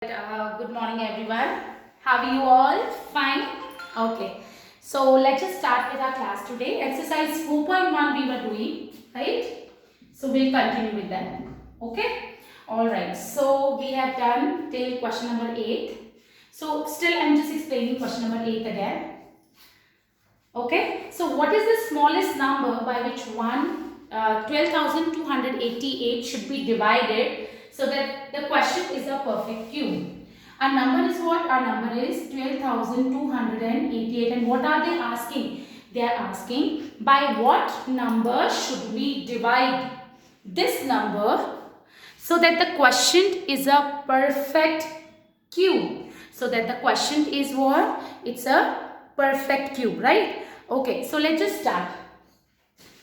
Good morning everyone. How are you all? Fine? Okay. So let's just start with our class today. Exercise 4.1 we were doing, right? So we'll continue with that. Okay? Alright. So we have done till question number 8. So still I'm just explaining question number 8 again. Okay? So what is the smallest number by which 12,288 should be divided so that the question is a perfect cube? Our number is what? Our number is 12,288. And what are they asking? They are asking by what number should we divide this number so that the quotient is a perfect cube. So that the quotient is what? It's a perfect cube, right? Okay, so let's just start.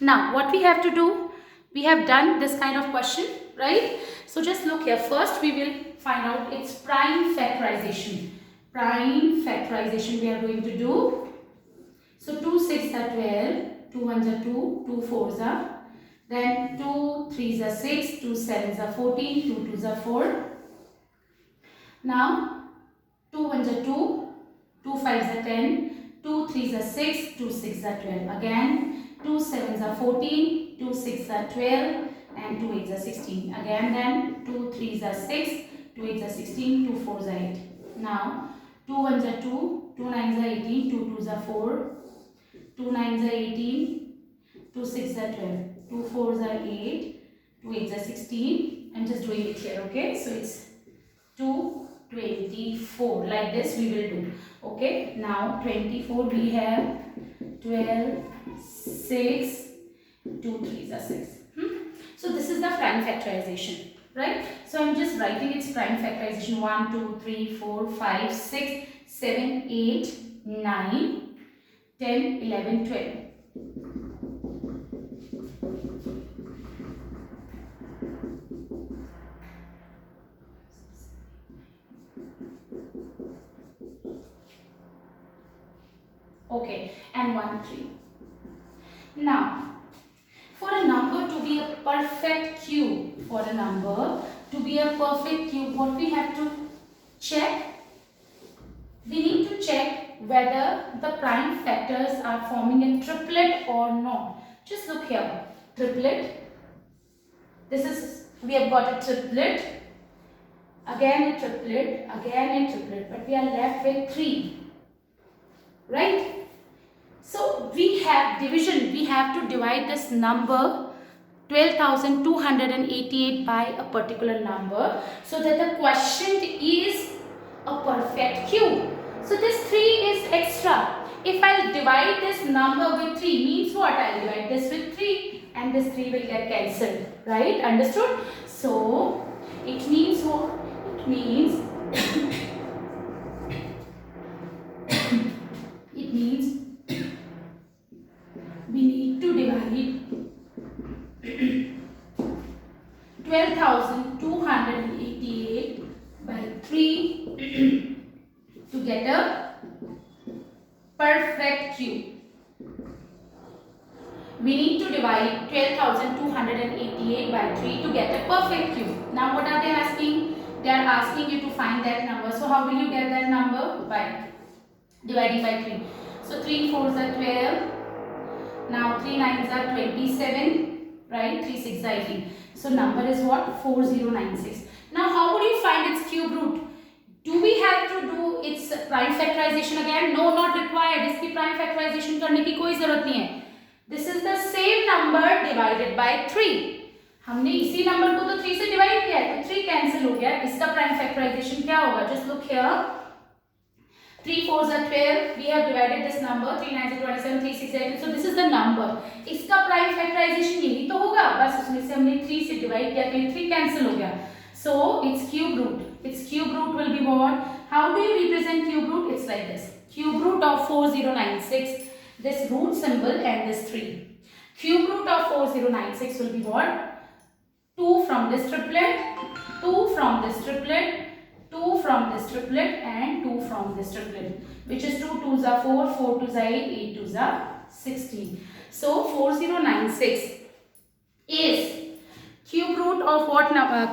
Now, what we have to do? We have done this kind of question, right? So just look here. First, we will find out its prime factorization. Prime factorization we are going to do. So 2 6 are 12, 2 1s are 2, 2 4s are, then 2 3s are 6, 2 7s are 14, 2 2s are 4. Now 2 1s are 2, 2 5s are 10, 2 3s are 6, 2 6s are 12. Again 2 7s are 14, 2 6s are 12 and 2 8s are 16. Again then 2 3s are 6, 2 8s are 16, 2 4s are 8. Now 2 1s are 2, 2 9s are 18, 2 2s are 4, 2 9s are 18, 2 6s are 12, 2 4s are 8, 2 8s are 16. I'm just doing it here, okay? So it's 224. Like this we will do. Okay, now 24 we have 12, 6, 2 3s are 6. So this is the prime factorization, right? So I'm just writing its prime factorization 1, 2, 3, 4, 5, 6, 7, 8, 9, 10, 11, 12. Okay, and 1, 3. Now, for a number to be a perfect cube, what we have to check? We need to check whether the prime factors are forming a triplet or not. Just look here. Triplet. We have got a triplet. Again a triplet. Again a triplet. But we are left with 3. Right? So we have division. We have to divide this number 12,288 by a particular number so that the quotient is a perfect cube. So this 3 is extra. If I divide this number with 3 means what? I'll divide this with 3 and this 3 will get cancelled. Right? Understood? So it means what? It means we need to divide 12,288 by 3 to get a perfect cube. We need to divide 12,288 by 3 to get a perfect cube. Now what are they asking? They are asking you to find that number. So how will you get that number? By dividing by 3. So 3 4s are 12. Now 3 9s are 27, right? 3 6 are 18. So number is what? 4096. Now how would you find its cube root? Do we have to do its prime factorization again? No, not required. इसकी prime factorization करने की कोई जरूरत नहीं है. This is the same number divided by 3. हमने इसी number को तो 3 से डिवाइड किया है, तो 3 कैंसिल हो गया. इसका prime factorization क्या होगा? Just look here. 3 4s are 12. We have divided this number. 3 9s are 27. 3 6 are 18. So this is the number. इसका prime factorization यही तो होगा. बस उसमें से हमने 3 से डिवाइड किया तो 3 कैंसिल हो गया. So its cube root. Its cube root will be what? How do you represent cube root? It's like this. Cube root of 4096. This root symbol and this 3. Cube root of 4096 will be what? 2 from this triplet. 2 from this triplet. 2 from this triplet and 2 from this triplet, which is 2 2s are 4, 4 2s are 8, 8 2s are 16. So 4096 is Cube root of what number?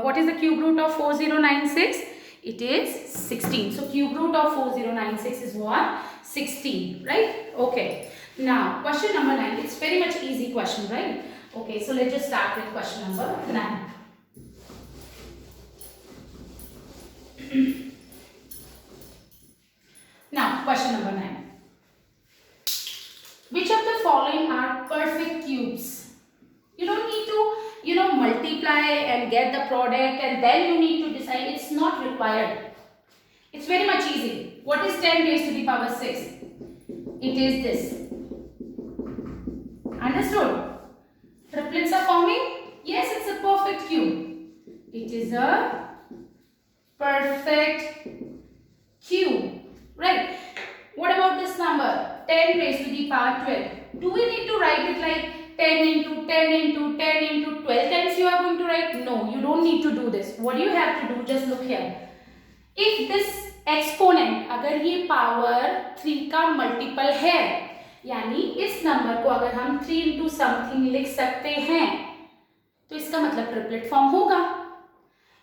What is the cube root of 4096? It is 16. So cube root of 4096 is what? 16, right? Okay. Now question number 9. It's very much easy question, right? Okay, so let's just start with question number 9. Now question number 9. Which of the following are perfect cubes? You don't need to, multiply and get the product and then you need to decide. It's not required. It's very much easy. What is 10 raised to the power 6? It is this. Understood? Triplets are forming? Yes, it's a perfect cube. It is a perfect cube. Right? What about this number? 10 raised to the power 12. Do we need to write it like 10 into 10 into 10 into 12 times you are going to write? No, you don't need to do this. What do you have to do? Just look here. If this exponent, अगर ये power 3 का multiple है, यानी इस number को अगर हम 3 into something लिख सकते हैं, तो इसका मतलब ट्रिपलेट फॉर्म होगा,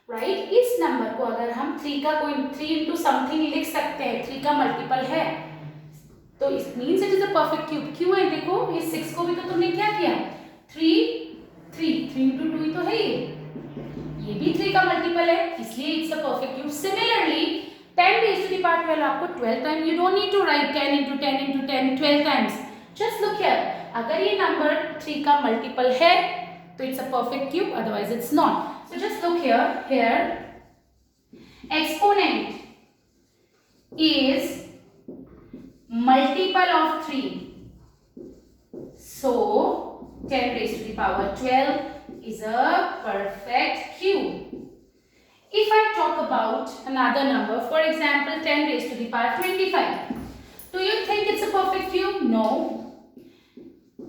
राइट? इस नंबर को अगर हम 3 का कोई 3 into something लिख सकते हैं, 3 का मल्टीपल है, तो it means it is a perfect cube. क्यों है? देखो ये 6 को भी तो तुमने क्या किया? 3 into 2 ही तो है ये भी 3 का मल्टीपल है, इसलिए it's a perfect cube. Similarly 10 raised to the power 12 आपको 12 time, you don't need to write 10 into 10 into 10 12 times. Just look here. अगर ये नंबर 3 का मल्टीपल है तो it's a perfect cube, otherwise it's not. So just look here. Here exponent is multiple of 3. So 10 raised to the power 12 is a perfect cube. If I talk about another number, for example 10 raised to the power 25, do you think it's a perfect cube? No.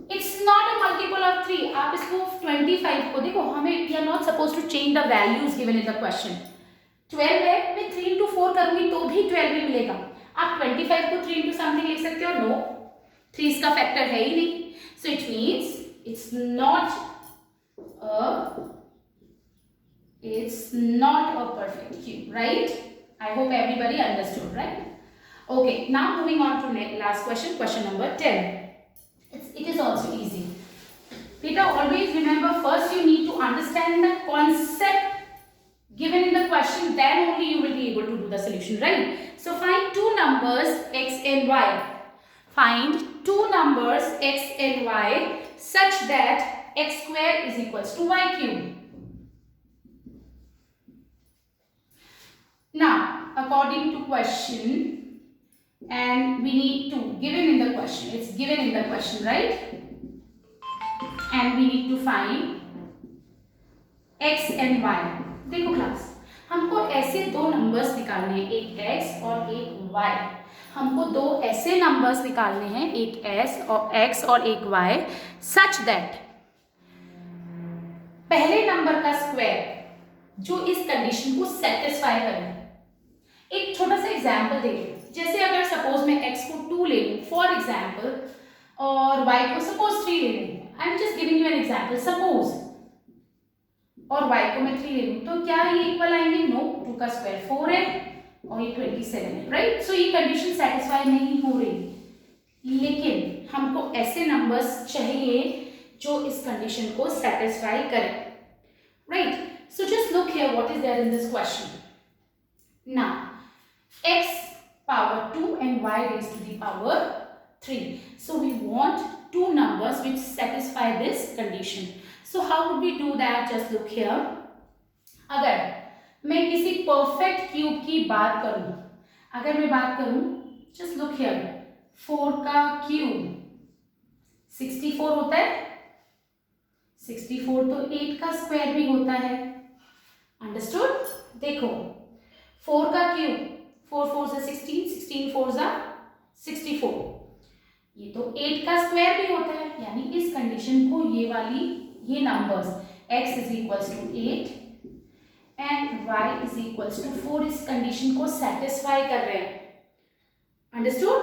It's not a multiple of 3. आप इसको 25 को देखो, हमें we are not supposed to change the values given in the question. 12 है, मैं 3 into 4 करूँगी तो भी 12 ही मिलेगा. आप 25 को 3 into something लिख सकते हो? No. 3 इसका फैक्टर है ही नहीं. So it means it's not a perfect cube, right? I hope everybody understood, right? Okay, now moving on to last question, question number 10. It is also easy. Beta, always remember, first you need to understand the concept given in the question, then only you will be able to do the solution, right? So find two numbers x and y. Find two numbers x and y such that x square is equals to y cube. Now, according to question, and we need to, given in the question, it's given in the question, right? And we need to find x and y. देखो class, हमको ऐसे दो numbers निकालने हैं, एक x और एक y. हमको दो ऐसे नंबर्स निकालने हैं, एक x और एक y, such that पहले नंबर का स्क्वायर जो इस कंडीशन को सेटिस्फाई करे. एक छोटा सा एग्जाम्पल देखिए, जैसे अगर सपोज मैं x को 2 ले लूँ फॉर एग्जाम्पल और y को सपोज 3 ले लूँ. I am just giving you an example. Suppose और y को मैं 3 ले लूँ तो क्या ये इक्वल आएंगे? नो. 2 का स्क्वायर 4 है और ये 27 है, राइट? सो ये कंडीशन सेटिस्फाई नहीं हो रही, लेकिन हमको ऐसे नंबर्स चाहिए जो इस कंडीशन को सेटिस्फाई करें, right? So just look here what is there in this question. Now x power 2 and y raised to the power 3. So we want two numbers which satisfy this condition. So how would we do that? Just look here. अगर मैं किसी perfect cube की बात करूं, अगर मैं बात करूं, just look here. 4 का cube 64 होता है. 64 तो 8 का स्क्वायर भी होता है. Understood? देखो 4 का cube 4 4 से 16, 16 4 से 64. ये तो 8 का स्क्वायर भी होता है, यानी इस कंडीशन को ये numbers x is equals to 8 and y is equals to 4 इस कंडीशन को सेटिस्फाई कर रहे हैं. Understood?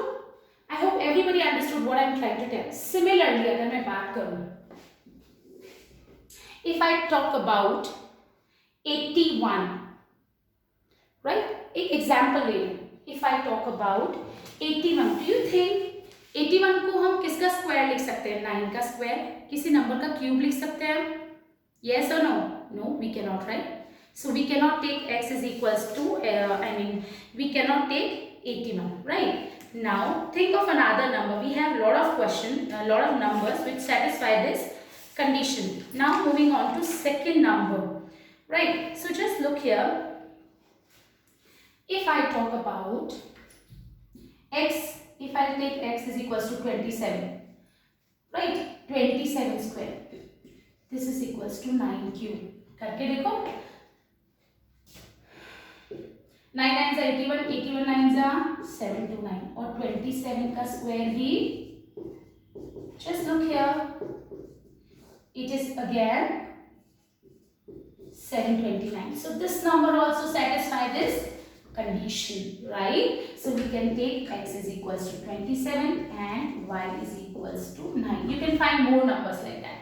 I hope everybody understood what I am trying to tell. Similarly अगर मैं बात करूं If I talk about 81, right? एक example ले लो. If I talk about 81, do you think 81 को हम किसका स्क्वायर लिख सकते हैं? 9 का स्क्वायर, किसी नंबर का क्यूब लिख सकते हैं? Yes or no? No, we cannot, right? So we cannot take x is equals to, we cannot take 81, right? Now think of another number. We have a lot of numbers which satisfy this condition. Now moving on to second number, right? So just look here. If I talk about x, if I take x is equals to 27, right? 27 square. This is equals to 9 cube. करके देखो. 9 9 जा 81, 81 9 जा 729 और 27 का square he. Just look here. It is again 729. So this number also satisfies this condition, right? So we can take x is equals to 27 and y is equals to 9. You can find more numbers like that.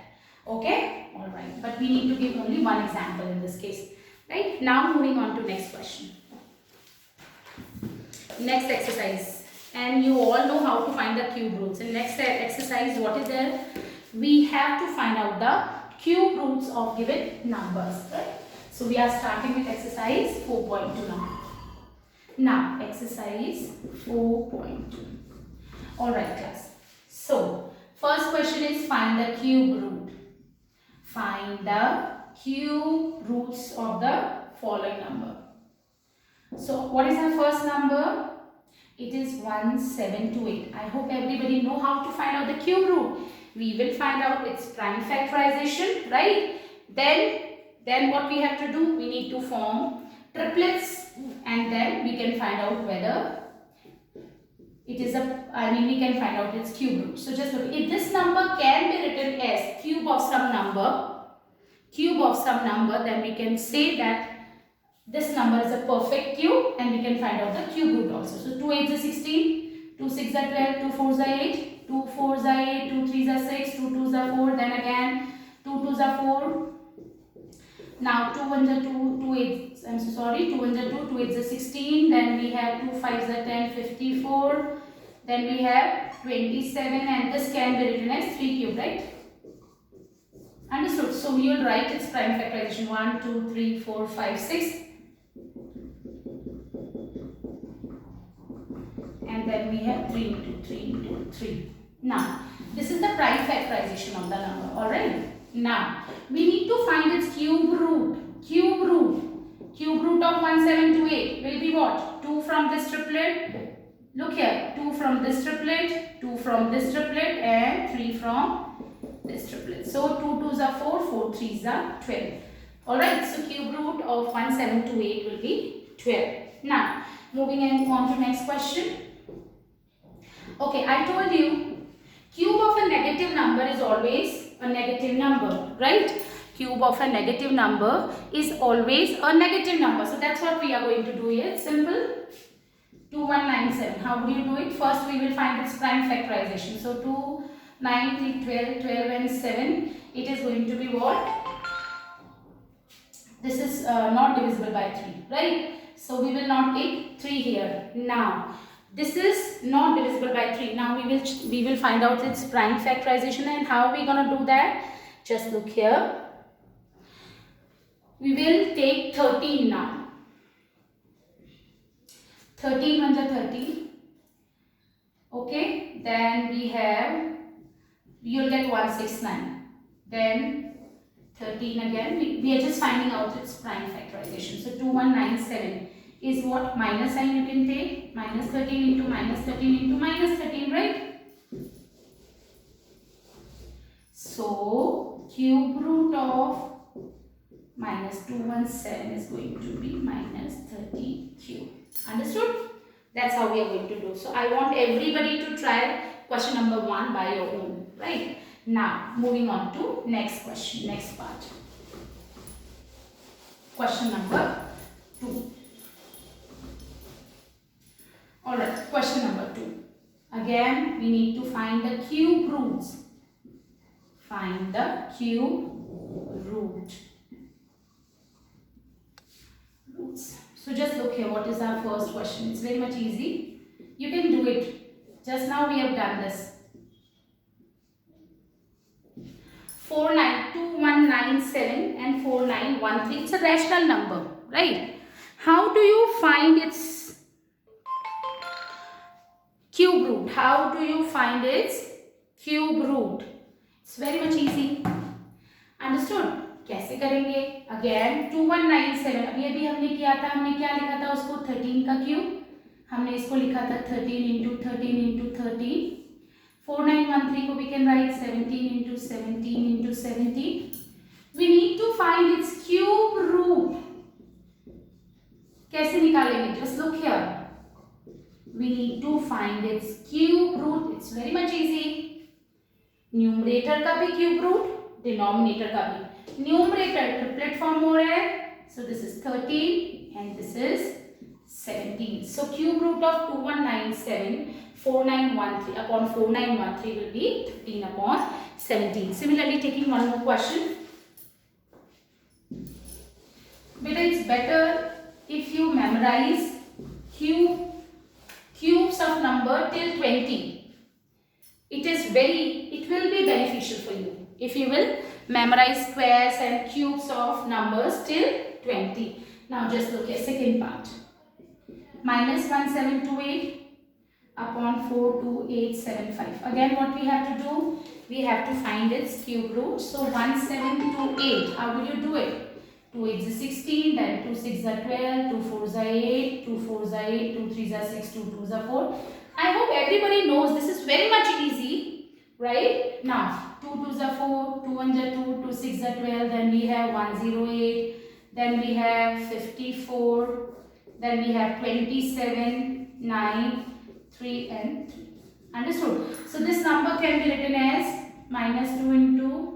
Okay, all right. But we need to give only one example in this case, right? Now moving on to next question. Next exercise, and you all know how to find the cube roots. In next exercise, what is there? We have to find out the cube roots of given numbers, right? So we are starting with exercise 4.2 now. Now exercise 4.2. All right, class. So first question is find the cube root. Find the cube roots of the following number. So what is our first number? It is 1728. I hope everybody know how to find out the cube root. We will find out its prime factorization, right? Then what we have to do? We need to form triplets and then we can find out whether it is we can find out its cube root. So just look, if this number can be written as cube of some number, then we can say that this number is a perfect cube and we can find out the cube root also. So 2 8 is 16, 2 6 is 12, 2 4 is 8, 2 4 is 8, 2 3 is 6, 2 2 is 4, then again 2 2 is 4. Now 2 1 is 2, 2 8, I'm so sorry, 2 1 is 2, 2 8 is 16, then we have 2 5 is 10, 54, then we have 27 and this can be written as 3 cube, right? Understood? So we will write its prime factorization 1, 2, 3, 4, 5, 6. And then we have 3 into 3 into 3. Now, this is the prime factorization of the number, alright? Now, we need to find its cube root. Cube root of 1728 will be what? 2 from this triplet. Look here, 2 from this triplet, 2 from this triplet and 3 from this triplet. So, 2 2s are 4, 4 3s are 12. Alright, so cube root of 1728 will be 12. Now, moving on to next question. Okay, I told you, cube of a negative number is always a negative number, right? Cube of a negative number is always a negative number. So that's what we are going to do here. It's simple. 2197. How would you do it? First we will find its prime factorization. So 2, 9, 3, 12, 12 and 7. It is going to be what? This is not divisible by 3, right? So we will not take 3 here. Now this is not divisible by 3. Now we will find out its prime factorization, and how are we going to do that? Just look here. We will take 13 now. 13 1 is 13. Okay. Then you will get 169. Then 13 again. We are just finding out its prime factorization. So 2197 is what? Minus sign you can take. Minus 13 into minus 13 into minus 13, right? So cube root of minus 217 is going to be minus 30 cube. Understood? That's how we are going to do. So I want everybody to try question number 1 by your own, right? Now moving on to next question, next part. Question number 2. Alright, question number 2. Again, we need to find the cube roots. Find the cube root. Roots. So just look here, what is our first question? It's very much easy. You can do it. Just now we have done this. 49197 and 4913. It's a rational number, right? How do you find its cube root? How do you find its cube root? It's very much easy. Understood? कैसे करेंगे? Again 2197. अभी हमने किया था, हमने क्या लिखा था उसको? 13 का क्यूब. हमने इसको लिखा था 13 into 13 into 13. 4913 को we can write 17 into 17 into 17. We need to find its cube root. कैसे निकालेंगे? Just look here. We need to find its cube root. It's very much easy. Numerator का भी cube root, denominator का भी. Numerator triplet form हो रहा है. So this is 13 and this is 17. So cube root of 2197 4913 upon 4913 will be 13 upon 17. Similarly, taking one more question. But it's better if you memorize cubes of number till 20. It will be beneficial for you if you will memorize squares and cubes of numbers till 20. Now just look at second part. Minus 1728 upon 42875. Again, what we have to do? We have to find its cube root. So 1728. How will you do it? 2 8s is 16, then 2 6s are 12, 2 4s are 8, 2 4s are 8, 2 3s are 6, 2 2s are 4. I hope everybody knows this is very much easy, right? Now 2 2s are 4, 2 1s are 2, 2 6s are 12, then we have 108, then we have 54, then we have 27, 9, 3 and 3. Understood? So this number can be written as minus 2 into,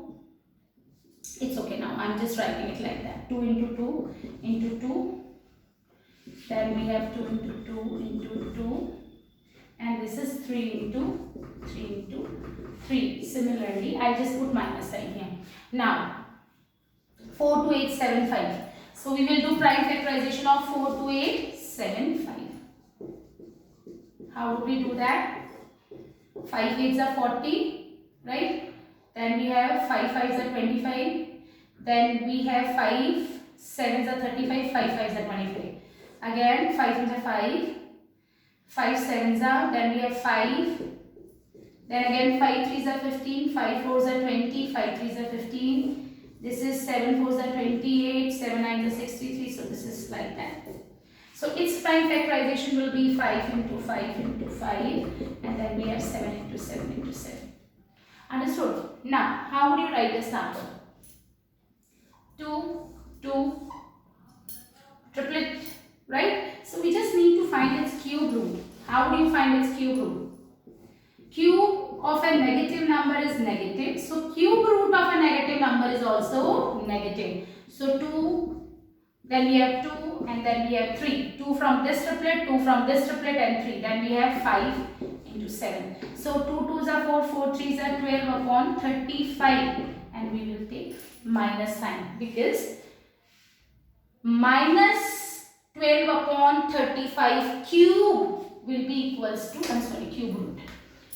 it's okay now, I'm just writing it like that, 2 into 2 into 2, then we have 2 into 2 into 2, and this is 3 into 3 into 3. Similarly, I just put minus sign here. Now 42875. So we will do prime factorization of 42875. How would we do that? 5 8s are 40, right? Then we have 5 5s are 25. Then we have 5 7s are 35, 5 5s are 25. Again 5 is a 5, 5 7s are, then we have 5, then again 5 3s are 15, 5 4s are 20, 5 3s are 15. This is 7 4s are 28, 7 9s are 63, so this is like that. So its prime factorization will be 5 into 5 into 5, and then we have 7 into 7 into 7. Understood? Now, how would you write this number? 2, 2, triplet, right? So we just need to find its cube root. How do you find its cube root? Cube of a negative number is negative. So cube root of a negative number is also negative. So 2, then we have 2, and then we have 3. 2 from this triplet, 2 from this triplet, and 3. Then we have 5 into 7. So 2 2s are 4, 4 3s are 12 upon 35. And we will take minus sign, because minus 12 upon 35 cube will be equals to, cube root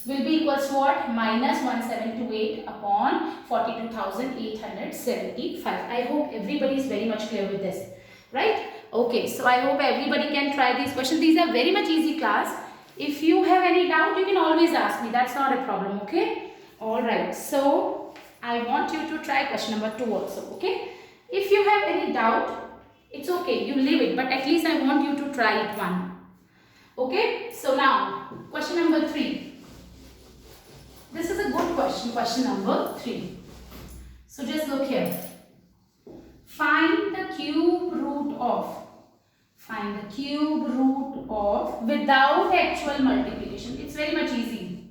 will be equals to what? Minus 1728 upon 42,875. I hope everybody is very much clear with this, right? Okay, so I hope everybody can try these questions. These are very much easy, class. If you have any doubt, you can always ask me. That's not a problem, okay? Alright, so I want you to try question number 2 also, okay? If you have any doubt, it's okay, you leave it, but at least I want you to try it one. Okay, so now question number 3. This is a good question, question number 3. So just look here. Find the cube root of without actual multiplication. It's very much easy.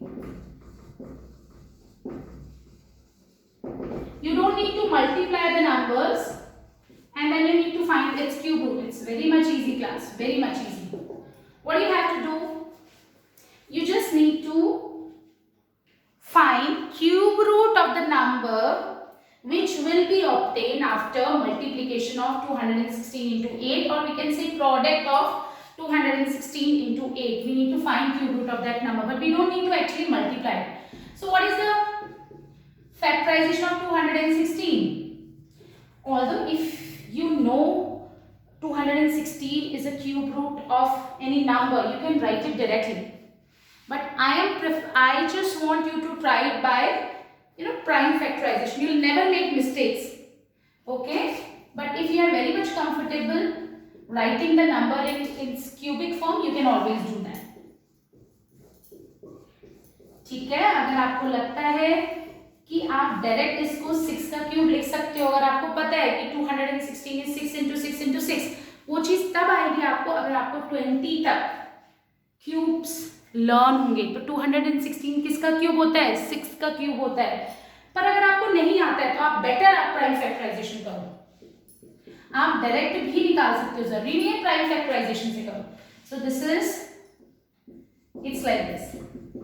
You don't need to multiply the numbers and then you need to find its cube root. It's very much easy, class, very much easy. What do you have to do? You just need to find cube root of the number which will be obtained after multiplication of 216 into 8, or we can say product of 216 into 8. We need to find cube root of that number, but we don't need to actually multiply it. So what is the factorization of 216? Although if you know 216 is a cube root of any number, you can write it directly. But I just want you to try it by prime factorization. You will never make mistakes. Okay? But if you are very much comfortable writing the number in its cubic form, you can always do that. ठीक है? अगर आपको लगता है कि आप direct इसको 6 का क्यूब लिख सकते हो, अगर आपको पता है कि 216 is 6 into 6 into 6, वो चीज तब आएगी आपको अगर आपको 20 तक क्यूब्स लर्न होंगे. तो 216 किसका क्यूब होता है? 6 का क्यूब होता है. पर अगर आपको नहीं आता है तो आप प्राइम फैक्टराइजेशन करो. आप डायरेक्ट भी निकाल सकते हो, जरूरी नहीं है प्राइम फैक्टराइजेशन से करो. So this is it's like this.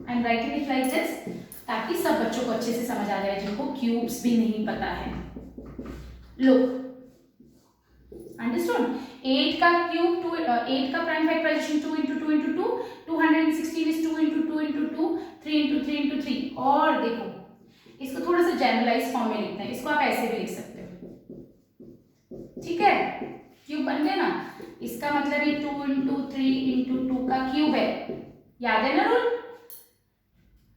I am writing it like this ताकि सब बच्चों को अच्छे से समझ आ जाए जिनको क्यूब्स भी नहीं पता है. Look, understood? 8 का क्यूब 8 का prime factorisation 2 into 2 into 2, 216 is 2 into 2 into 2, 3 into 3 into 3. और देखो इसको थोड़ा सा जनरलाइज फॉर्म में लिखते हैं. इसको आप ऐसे भी लिख सकते हो. ठीक है? क्यूब बन गया ना. इसका मतलब ये 2 into 3 into 2 का क्यूब है. याद है ना रूल?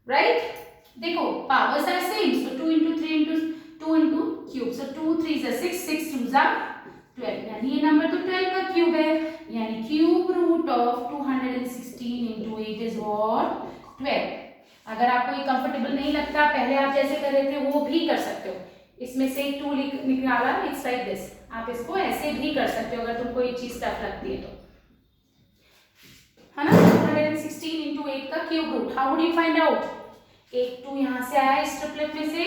राइट? देखो powers are same, so 2 into 3 into 2 into cube. So 2 3s are 6, 6 2s are 12. यानी ये नंबर तो 12 का क्यूब है. यानी cube root of 216 into 8 is what? 12. अगर आपको ये कंफर्टेबल नहीं लगता, पहले आप जैसे कर रहे थे वो भी कर सकते हो. इसमें से 2 निकाला, इट्स लाइक दिस. आप इसको ऐसे भी कर सकते हो अगर तुमको ये चीज टफ लगती है तो, है ना? 216 into 8 का cube root. How would you find out? एक 2 यहाँ से आया इस ट्रिपलेट में से,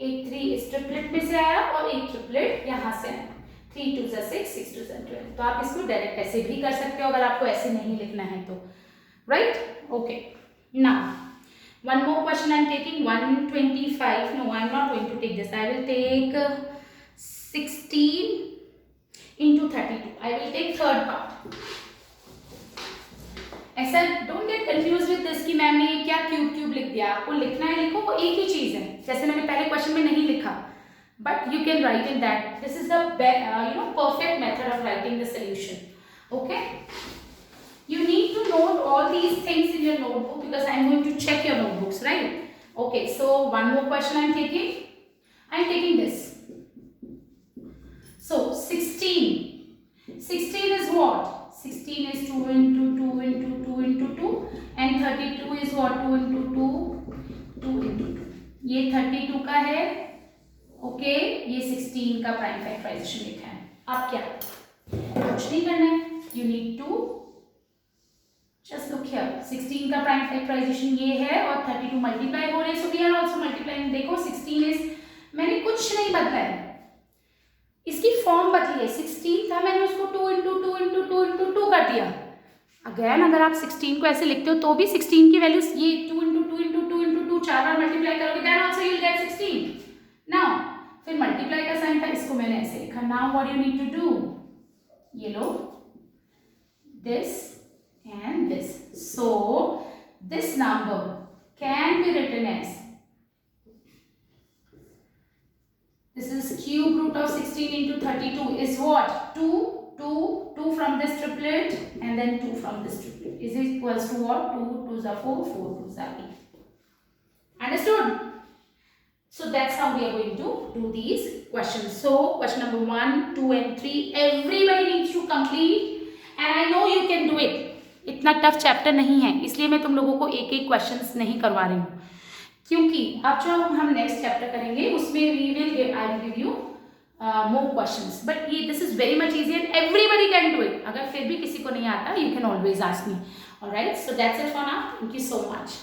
एक 3 इस ट्रिपलेट में से आया और एक ट्रिपलेट यहाँ से आया. 3 2s are 6, 6 2s are 12. तो आप इसको डायरेक्ट ऐसे भी कर सकते हो अगर आपको ऐसे नहीं लिखना है तो. Right? Okay. Now one more question I am taking 125. No, I am not going to take this. I will take 16 into 32. I will take third part. ऐसा don't get confused with this कि ma'am ने क्या cube लिख दिया. आपको लिखना है लिखो, वो एक ही चीज है. जैसे मैंने पहले क्वेश्चन में नहीं लिखा, but you can write in that. This is the perfect method of writing the solution. Okay? You need to note all these things in your notebook because I am going to check your notebooks, right? Okay, so one more question I am taking. I am taking this. So 16. 16 is what? 16 is 2 into 2 into 2 into 2, and 32 is what? 2 into 2, 2 into 2. ये 32 का है. Okay, ये 16 का prime factorisation लिखा है. अब क्या? कुछ नहीं करना है. You need to just look here. 16 का प्राइम फैक्टराइजेशन ये है और 32 मल्टीप्लाई हो रहे हैं, so we are also multiplying. देखो 16 इज, मैंने कुछ नहीं बदला है, इसकी फॉर्म बदली है. 16 था, मैंने उसको 2 into 2 into 2 into 2 कर दिया. अगेन अगर आप 16 को ऐसे लिखते हो तो भी 16 की वैल्यू ये 2 into 2 into 2 into 2 4 बार मल्टीप्लाई करोगे, then also you will get 16. Now फिर मल्टीप्लाई का साइन था, इसको मैंने ऐसे लिखा. Now what you need to do? ये लो, this and this. So this number can be written as, this is cube root of 16 into 32 is what? 2 2 2 from this triplet and then 2 from this triplet is equals to what? 2 2s are 4, 4 2s are 8. Understood? So that's how we are going to do these questions. So question number 1, 2 and 3 everybody needs to complete, and I know you can do it. इतना tough chapter नहीं है, इसलिए मैं तुम लोगों को एक एक क्वेश्चंस नहीं करवा रही हूँ, क्योंकि अब जो हम नेक्स्ट चैप्टर करेंगे उसमें I will give you more questions. But ये this is very much easy and everybody can do it. अगर फिर भी किसी को नहीं आता, you can always ask me. Alright, so that's it for now. Thank you so much.